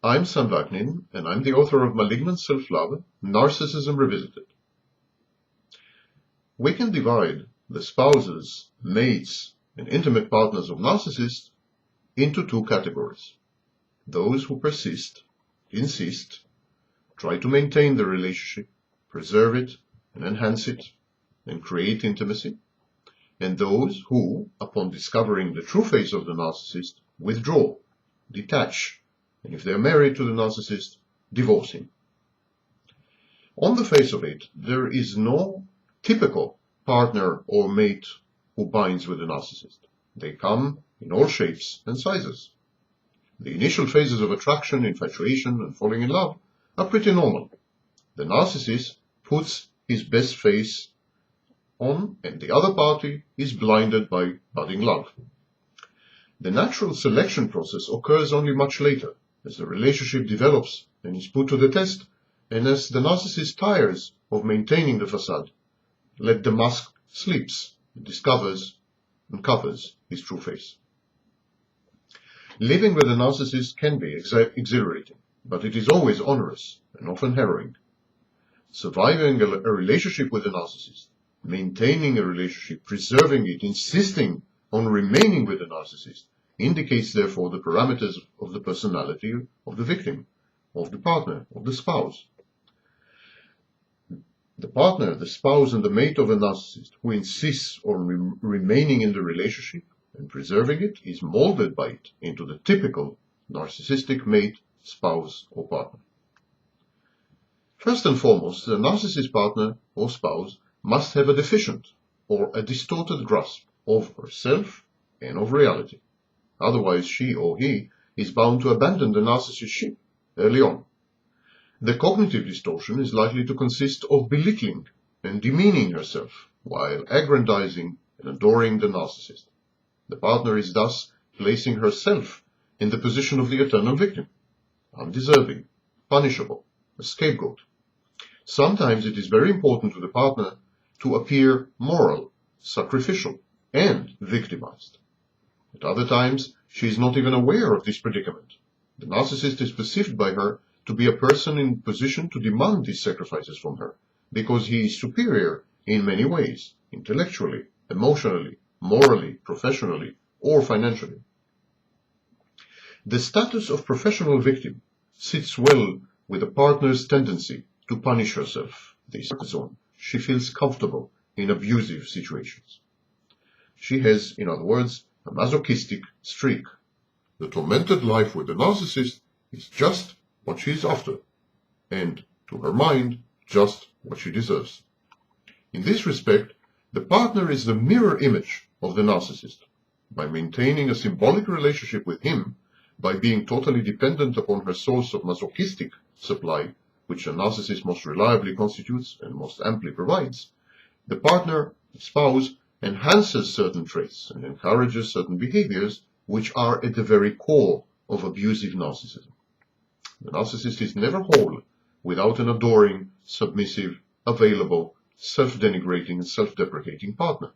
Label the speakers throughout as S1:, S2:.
S1: I'm Sam Vaknin, and I'm the author of Malignant Self-Love, Narcissism Revisited. We can divide the spouses, mates, and intimate partners of narcissists into two categories. Those who persist, insist, try to maintain the relationship, preserve it, and enhance it, and create intimacy, and those who, upon discovering the true face of the narcissist, withdraw, detach, and if they are married to the narcissist, divorce him. On the face of it, there is no typical partner or mate who binds with the narcissist. They come in all shapes and sizes. The initial phases of attraction, infatuation, and falling in love are pretty normal. The narcissist puts his best face on, and the other party is blinded by budding love. The natural selection process occurs only much later, as the relationship develops and is put to the test, and as the narcissist tires of maintaining the facade, let the mask slips and discovers and covers his true face. Living with a narcissist can be exhilarating, but it is always onerous and often harrowing. Surviving a relationship with a narcissist, maintaining a relationship, preserving it, insisting on remaining with the narcissist, indicates therefore the parameters of the personality of the victim, of the partner, of the spouse. The partner, the spouse, and the mate of a narcissist who insists on remaining in the relationship and preserving it is molded by it into the typical narcissistic mate, spouse, or partner. First and foremost, the narcissist partner or spouse must have a deficient or a distorted grasp of herself and of reality. Otherwise, she or he is bound to abandon the narcissist ship early on. The cognitive distortion is likely to consist of belittling and demeaning herself while aggrandizing and adoring the narcissist. The partner is thus placing herself in the position of the eternal victim, undeserving, punishable, a scapegoat. Sometimes it is very important to the partner to appear moral, sacrificial, and victimized. At other times, she is not even aware of this predicament. The narcissist is perceived by her to be a person in position to demand these sacrifices from her, because he is superior in many ways, intellectually, emotionally, morally, professionally, or financially. The status of professional victim sits well with a partner's tendency to punish herself. This zone. She feels comfortable in abusive situations. She has, in other words, a masochistic streak. The tormented life with the narcissist is just what she is after, and, to her mind, just what she deserves. In this respect, the partner is the mirror image of the narcissist. By maintaining a symbolic relationship with him, by being totally dependent upon her source of masochistic supply, which a narcissist most reliably constitutes and most amply provides, the partner, the spouse, enhances certain traits and encourages certain behaviors which are at the very core of abusive narcissism. The narcissist is never whole without an adoring, submissive, available, self-denigrating and self-deprecating partner.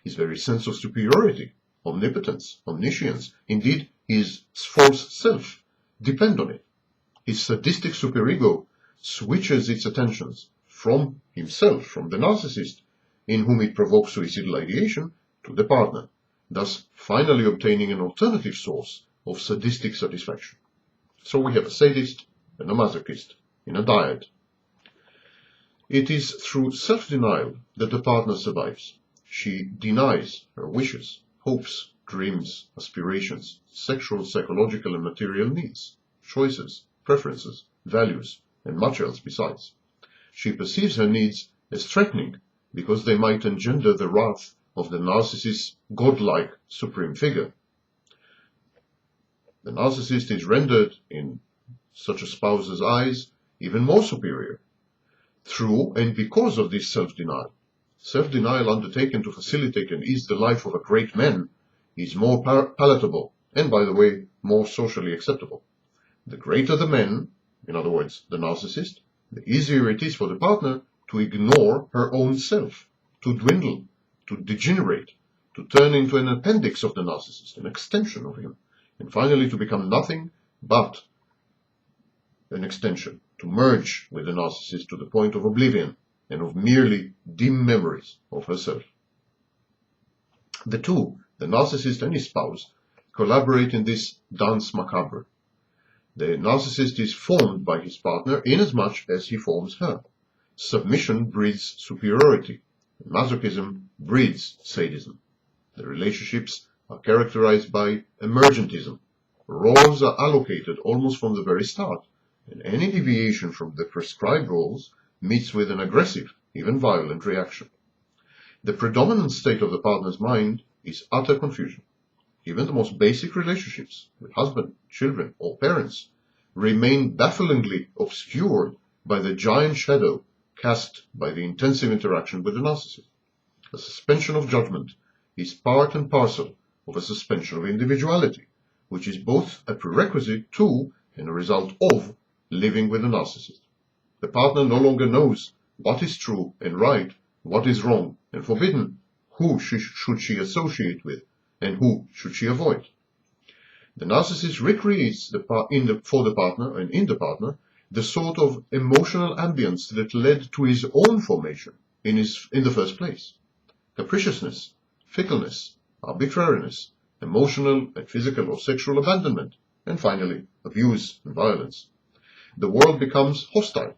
S1: His very sense of superiority, omnipotence, omniscience, indeed his false self, depend on it. His sadistic superego switches its attentions from himself, from the narcissist, in whom it provokes suicidal ideation, to the partner, thus finally obtaining an alternative source of sadistic satisfaction. So we have a sadist and a masochist in a dyad. It is through self-denial that the partner survives. She denies her wishes, hopes, dreams, aspirations, sexual, psychological, and material needs, choices, preferences, values, and much else besides. She perceives her needs as threatening because they might engender the wrath of the narcissist's godlike supreme figure. The narcissist is rendered, in such a spouse's eyes, even more superior, through and because of this self-denial. Self-denial undertaken to facilitate and ease the life of a great man is more palatable and, by the way, more socially acceptable. The greater the man, in other words, the narcissist, the easier it is for the partner to ignore her own self, to dwindle, to degenerate, to turn into an appendix of the narcissist, an extension of him, and finally to become nothing but an extension, to merge with the narcissist to the point of oblivion and of merely dim memories of herself. The two, the narcissist and his spouse, collaborate in this dance macabre. The narcissist is formed by his partner inasmuch as he forms her. Submission breeds superiority. Masochism breeds sadism. The relationships are characterized by emergentism. Roles are allocated almost from the very start, and any deviation from the prescribed roles meets with an aggressive, even violent reaction. The predominant state of the partner's mind is utter confusion. Even the most basic relationships with husband, children, or parents remain bafflingly obscured by the giant shadow cast by the intensive interaction with the narcissist. A suspension of judgment is part and parcel of a suspension of individuality, which is both a prerequisite to and a result of living with a narcissist. The partner no longer knows what is true and right, what is wrong and forbidden, who should she associate with, and who should she avoid. The narcissist recreates for the partner and in the partner the sort of emotional ambience that led to his own formation in the first place. Capriciousness, fickleness, arbitrariness, emotional and physical or sexual abandonment, and finally, abuse and violence. The world becomes hostile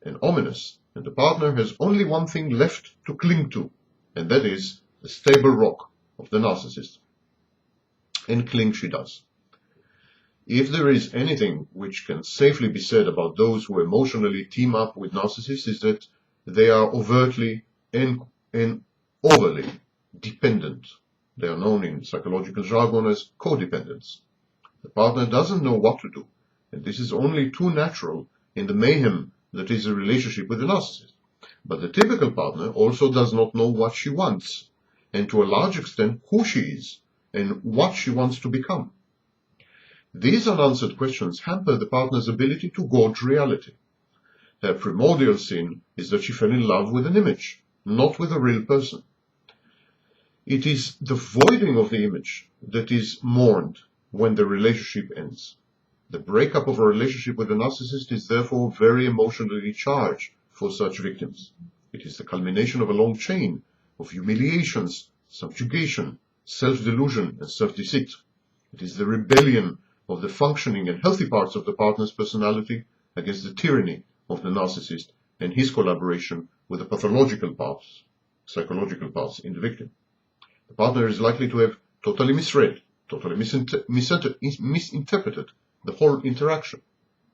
S1: and ominous, and the partner has only one thing left to cling to, and that is the stable rock of the narcissist. And cling she does. If there is anything which can safely be said about those who emotionally team up with narcissists, is that they are overtly and overly dependent. They are known in psychological jargon as codependents. The partner doesn't know what to do, and this is only too natural in the mayhem that is a relationship with a narcissist. But the typical partner also does not know what she wants, and to a large extent who she is, and what she wants to become. These unanswered questions hamper the partner's ability to gauge reality. Her primordial sin is that she fell in love with an image, not with a real person. It is the voiding of the image that is mourned when the relationship ends. The breakup of a relationship with a narcissist is therefore very emotionally charged for such victims. It is the culmination of a long chain of humiliations, subjugation, self-delusion, and self-deceit. It is the rebellion of the functioning and healthy parts of the partner's personality against the tyranny of the narcissist and his collaboration with the pathological parts, psychological parts in the victim. The partner is likely to have totally misread, totally misinterpreted the whole interaction.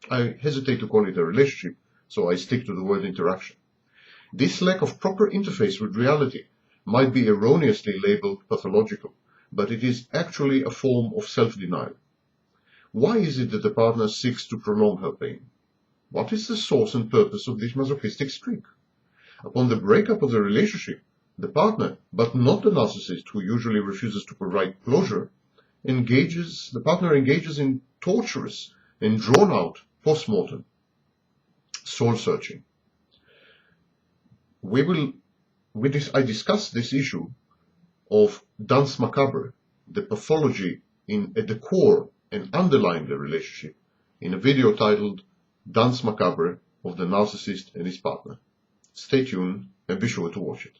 S1: I hesitate to call it a relationship, so I stick to the word interaction. This lack of proper interface with reality might be erroneously labeled pathological, but it is actually a form of self-denial. Why is it that the partner seeks to prolong her pain? What is the source and purpose of this masochistic streak? Upon the breakup of the relationship, the partner, but not the narcissist who usually refuses to provide closure, the partner engages in torturous and drawn-out post-mortem soul-searching. I discuss this issue of danse macabre, the pathology at the core and underlying the relationship, in a video titled Danse Macabre of the Narcissist and His Partner. Stay tuned and be sure to watch it.